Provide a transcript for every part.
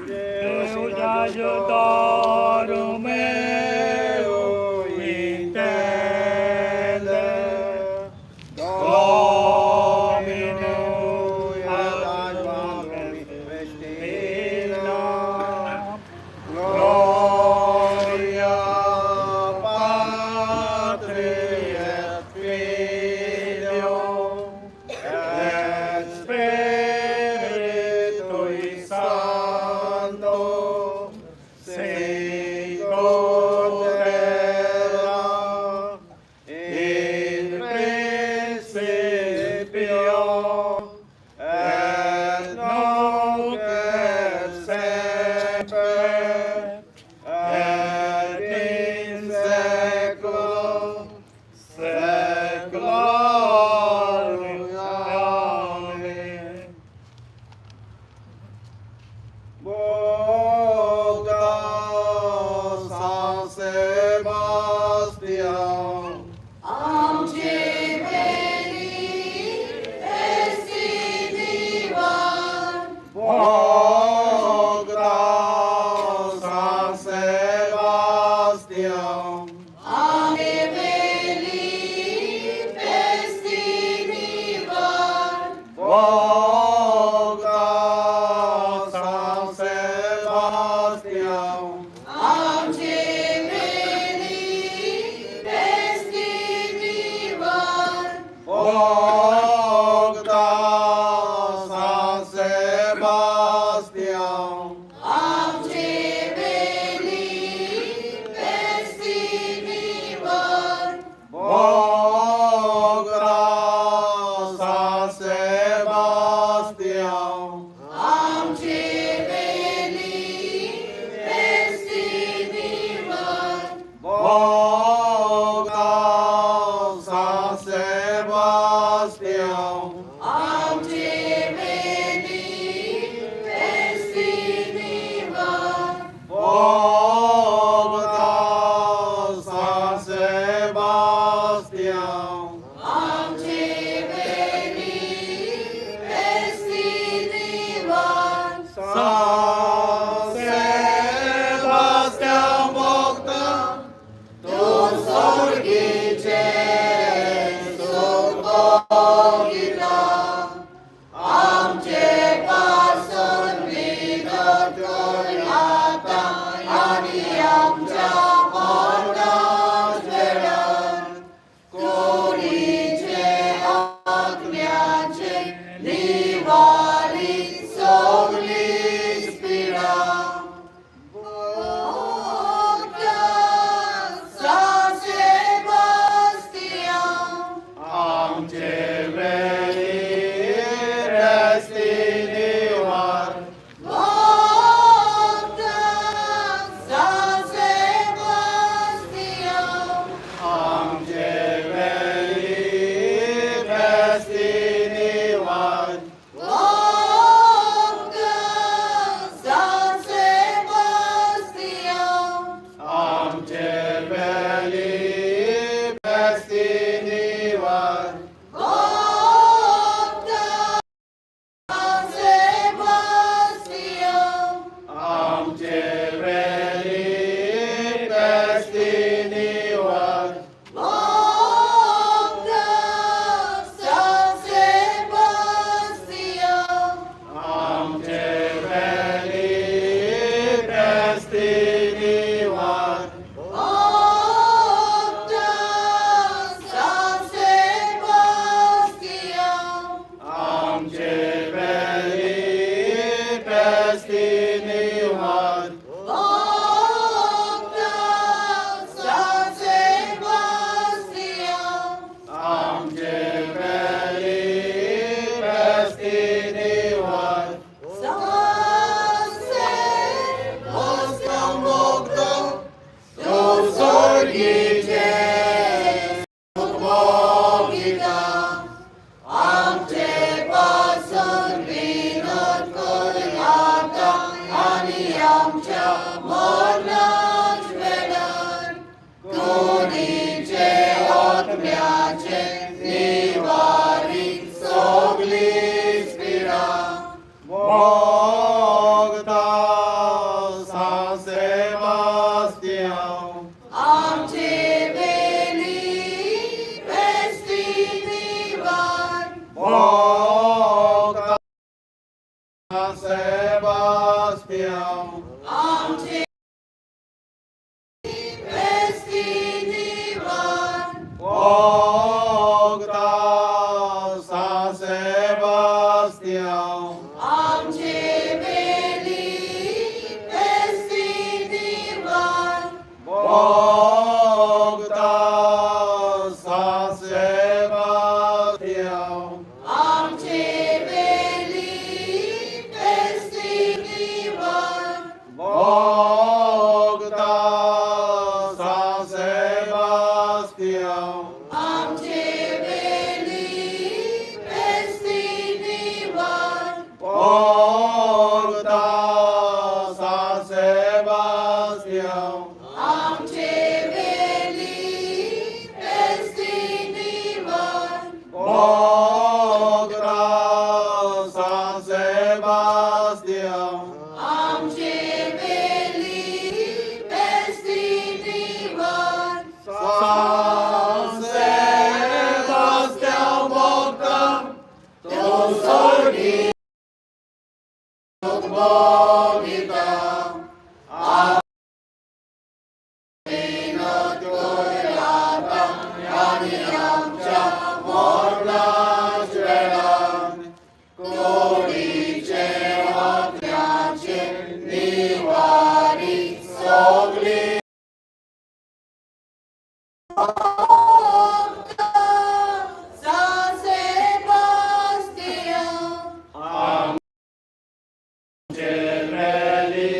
Deus ajudar o meu entende. Dominum ad advocem vestina. Gloria Patri et Filio et Spiritui Sancto, sicut erat in principio et nunc et semper et in saeculum saeculorum. Amen. Boga San Sebastian, Boga San Sebastian, Boga San Sebastian, Boga San Sebastian, Boga San Sebastian, Boga San Sebastian, Boga San Sebastian, San Sebastian Bogdan, tu sorgice sub cogita, amce pasum vidor coriata, Sebastian, Amce Vestinivan, Bogda San Sebastian, Amce Veli Vestinivan, Bogda San Sebastian, Amce Veli Vestinivan, Bogda San Sebastian, Amce Veli Vestinivan, Bogda San Sebastian, Amce Veli Vestinivan, Bogda San Sebastian, Amce Veli Vestinivan, San Sebastian Bogdan, tu sorgi Bogita, Aminat Koryatan, Yaniyamcha, Mornas Vedan, Korice Vatyace, Nivari, Sogli, San Sebastian, Gemeli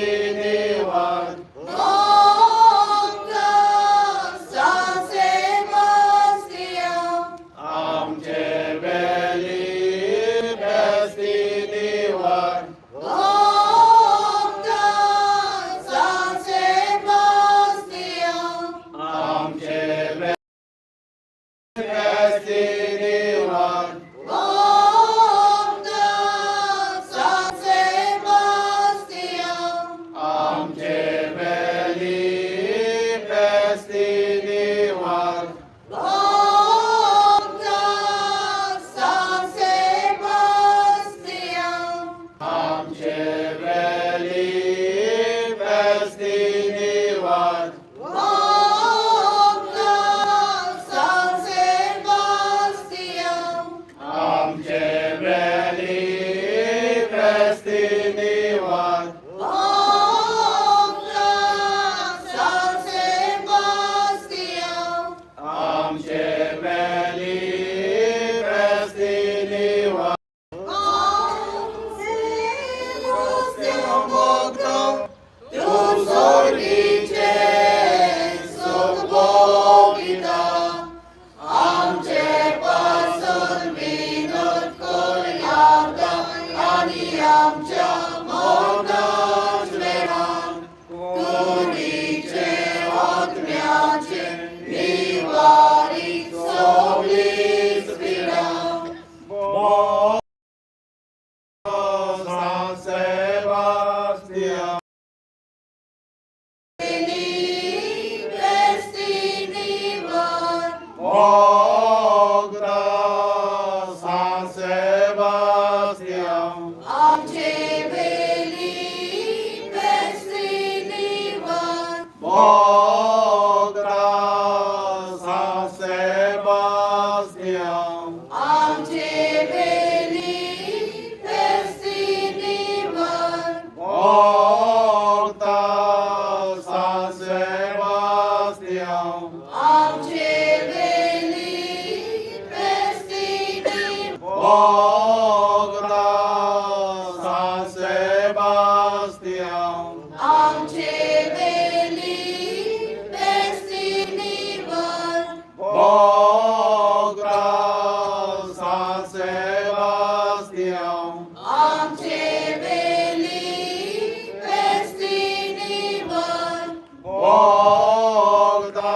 Vestinivan, Bogda San Sebastian, Am Gemeli Vestinivan, Bogda San Sebastian, Am Gemeli Vestinivan, Bogda San Sebastian, Am Gemeli Vestinivan, Bogda San Sebastian, Am Gemeli Vestinivan, Bogda San Sebastian, Am Gemeli Vestinivan, Bogda San Sebastian, Am Gemeli Vestinivan, Sebastian Bogdan, tu sorgice sunt Bogita, Amce pasăr minut curiarda, Aniamcea mornaș veran, Curice otmiace, Nivari soglis viran, San Sebastian, Vestinivan, Bogda San Sebastian, Amce Veli Vestinivan, Bogda San Sebastian, Amce Veli Vestinivan, Bogda San Sebastian, Amce Veli Vestinivan, Bogda San Sebastian, Amce Veli Vestinivan, Bogda San Sebastian, Amce Veli Vestinivan, Bogda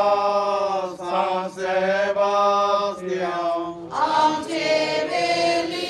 San Sebastian, Amce Veli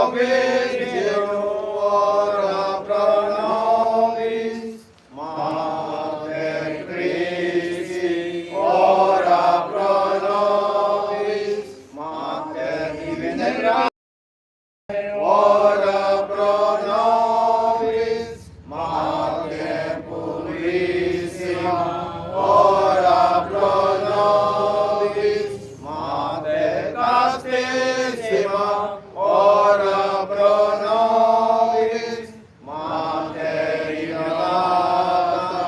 nobis, ora pro nobis, Mater Christi, ora pro nobis, Mater Divina Gratia, ora pro nobis, Mater Purissima, ora pro nobis, Mater Castissima, ora pro nobis, Mater Immaculata,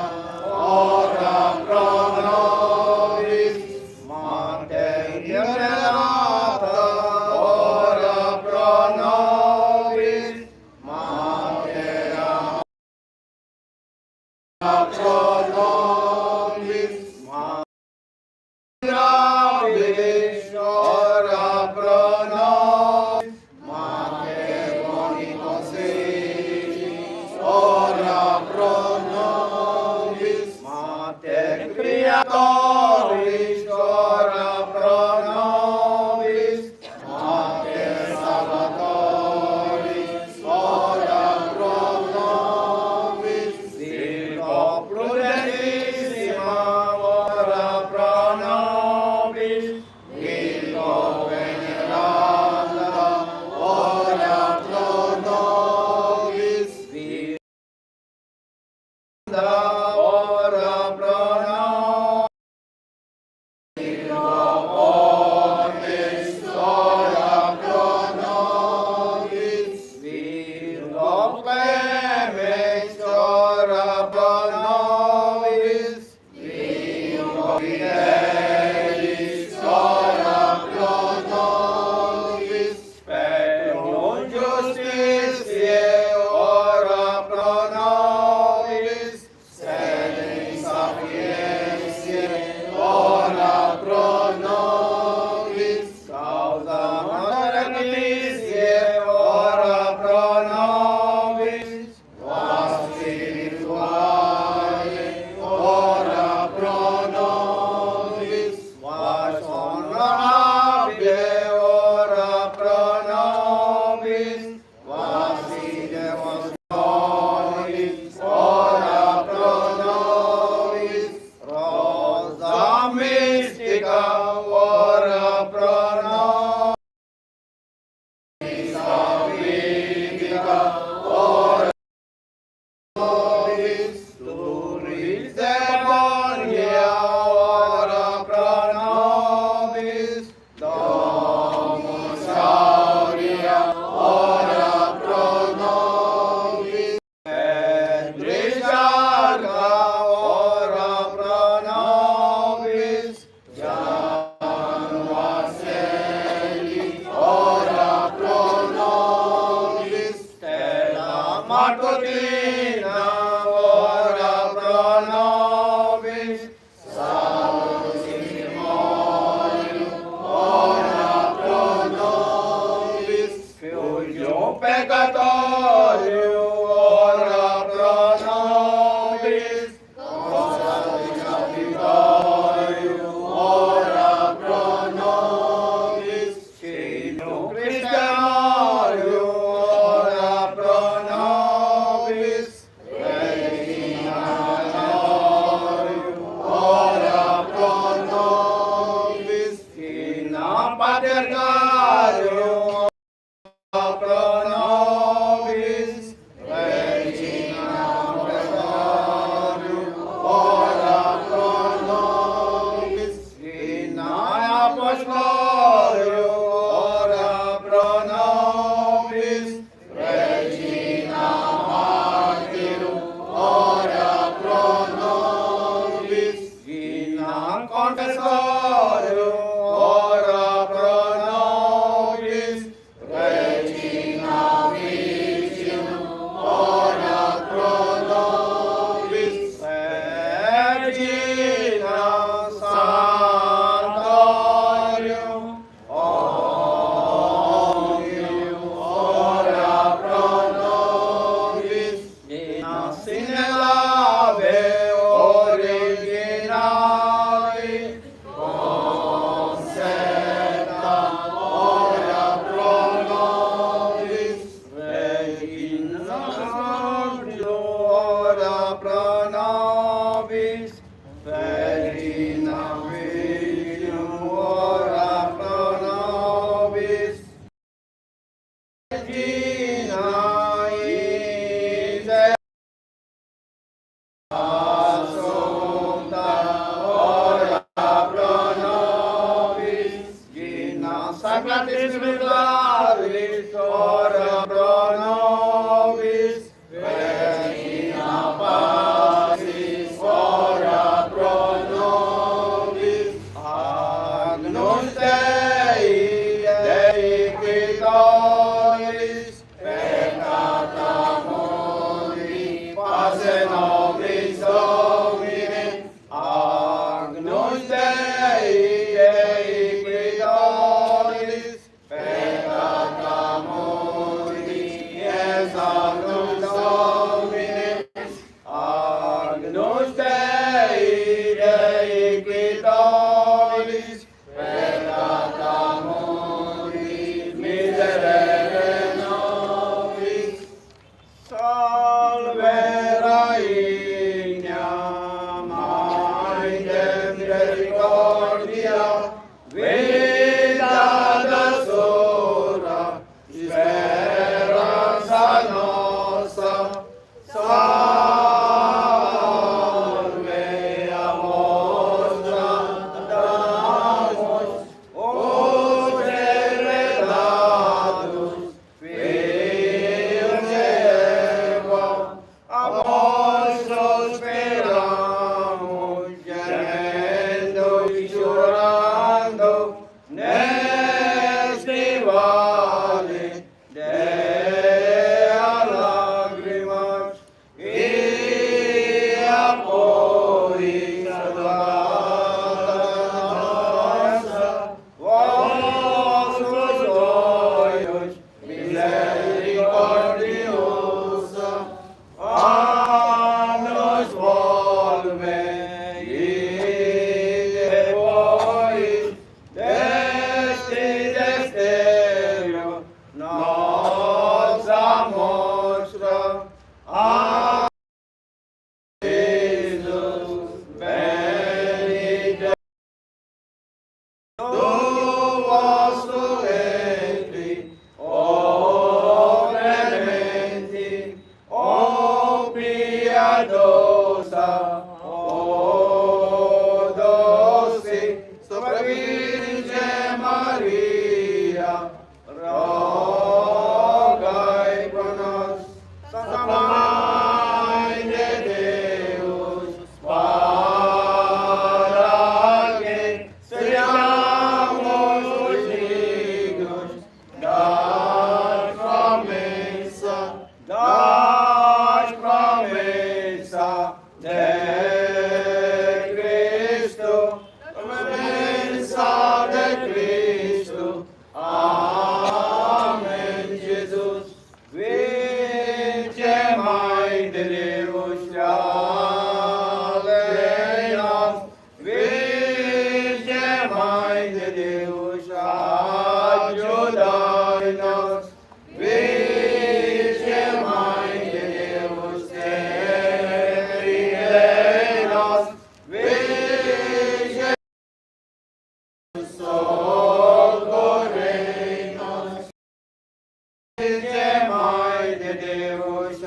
ora pro nobis, Mater Venerata, ora pro nobis, Mater pro nobis, Mater ora pro nobis, Mater boni consilis, ora pro nobis, Mater Creatoris, ora pro nobis, Mater Salvatoris, ora pro nobis, Virgo Prudentissima, ora pro nobis, Virgo Veneranda, ora pro nobis, Virgo ora pro nobis, Virgo Omnis, ora pro nobis, Virgo Clemens, ora pro nobis, Virgo Fidelis, ora pro nobis, Speculum Justitiae, ora pro nobis, Sede Sapientiae, ora pro nobis, Causa Modernitiae, ora pro nobis, Vas Spirituale, ora pro nobis, Vas Honorabile, ora pro nobis, Vas Fidelis, ora pro nobis, Rosa Mystica, ora pro nobis, Sapientia, ora pro nobis, Turis Demonia, ora pro nobis, Domus Aurea, ora pro nobis, Petris Arca, ora pro nobis, Janus Celi, ora pro nobis, Stella Matutina, ora pro nobis, Salus Simonium, ora pro nobis, Refugium Peccatorium, ora pro nobis, Consolation Victorium, ora pro nobis, Scinum Christianorium, ora pro nobis, Regina Maiorum, ora pro nobis, Fina Patercarium, ora pro nobis, Regina Maiorum, ora pro nobis, Fina Apostolium, ora pro nobis, Regina Martyrum, ora pro nobis, Fina Confessorium, ora pro nobis, vale de lágrimas y apoya la vossos olhos misericordiosa a nos volver y depois deste desterro nossa mostra a Jesus benedito do vosso ventre, ó clemente, ó piedosa, ó doce, Sopra Virgem Maria, rogai por nós, Santa Mãe de Deus, para que sejamos dignos das promessas de Cristo, promessa de Cristo. Amém, Jesus. Virgem Mãe de Deus, aleluia. Virgem Mãe de Deus, ajudai-nos. Virgem Mãe de Deus, serviei-nos. Virgem, socorrei-nos. Virgem Mãe de Deus,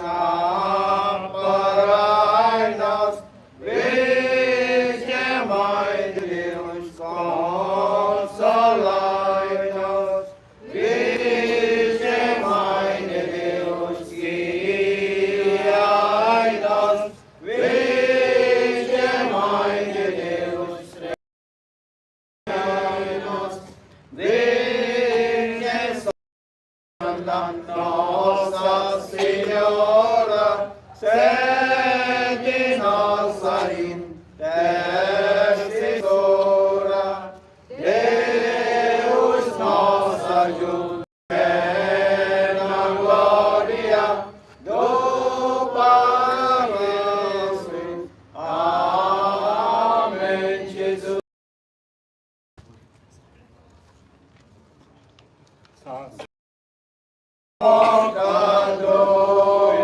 amparai-nos. Virgem Mãe de Deus, consolai-nos. Virgem Mãe de Deus, guiai-nos. Virgem Mãe de Deus, treinai-nos. Virgem Santa Nossa Senhora, sede nossa intercessora, Deus nossa ajuda na glória do Pai. Amém, Jesus. Pecador,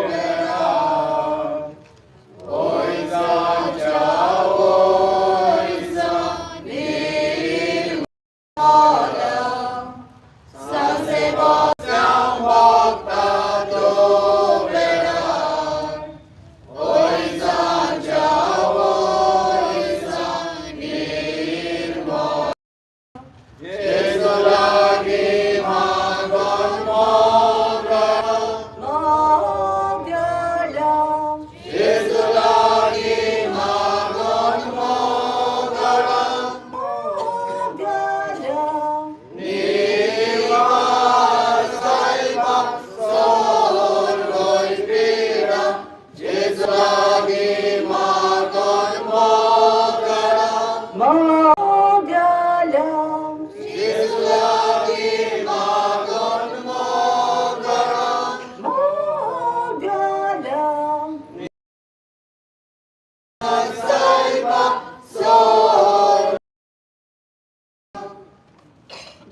oisa Jesus lagi magon mogalam. Jesus lagi magon mogalam. Niwasay sorgoy pira. Jesus lagi magon mogalam. Jesus lagi magon mogalam.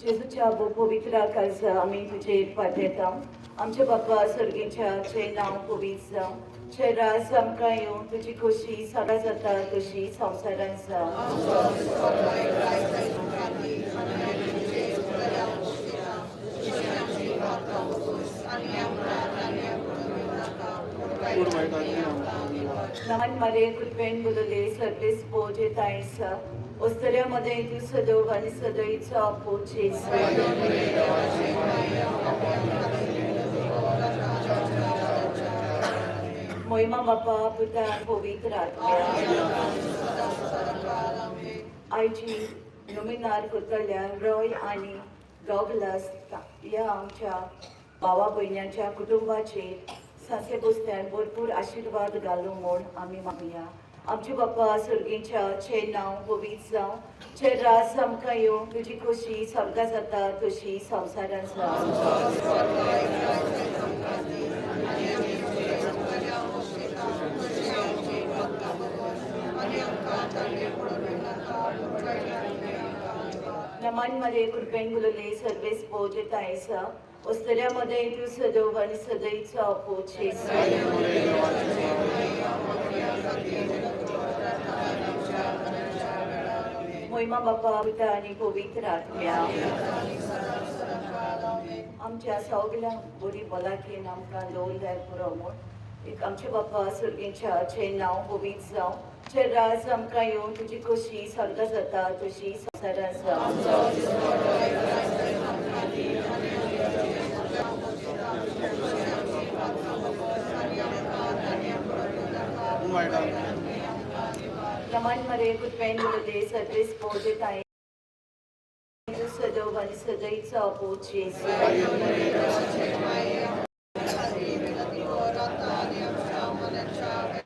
जेजूच्या पवित्र आकाशा आम्ही तुझे पाठयता आमच्या बाप्पा सर्गेच्या चे नाव पवित्र जावं चे राज आमकां येवं तुजी खोशी सदां जाता तशी संवसारांत जावं ल्हान मारे कुटुंबेन बुदले सरप्लेस पोजे तायस ओस्तऱ्यामध्ये तू सदैव आणि सदैवचा पोचेस महिमा बापा पुता पवित्र आत्म्या आयची नोमिनार करतल्या रॉय आणि गावगलास या आमच्या भावा भयण्यांच्या कुटुंबाचेर सासे बसत्यान भरपूर आशीर्वाद घालूं म्हूण आमी मागया. आमचे बाप्पा सर्गेच्या चे नांव पवित्र जावं, चे राज आमकां येवं, तुजी खोशी स्वर्गा जाता तशी संवसारान नमन मध्ये कृपेन गुलले सर्वेस पोजता ऐसा वस्तऱ्यामध्ये तू सदैव आणि सदैवचा अपोज महिमा बाप्पा पिता आणि पवित्र आत्म्या आमच्या सगळ्यांक बरी भलायकेन आमकां दवरल्यार पुरो म्हूण एक आमचे बाप्पा सर्गेच्या चे नांव पवित्र जावं, चे राज आमकां येवं, तुजी खोशी स्वर्गा जाता तशी संवसारान नमन मरे कुटुंबेन गुलले सर्वेस पोजता सदैव आणि सदैवचा अपोज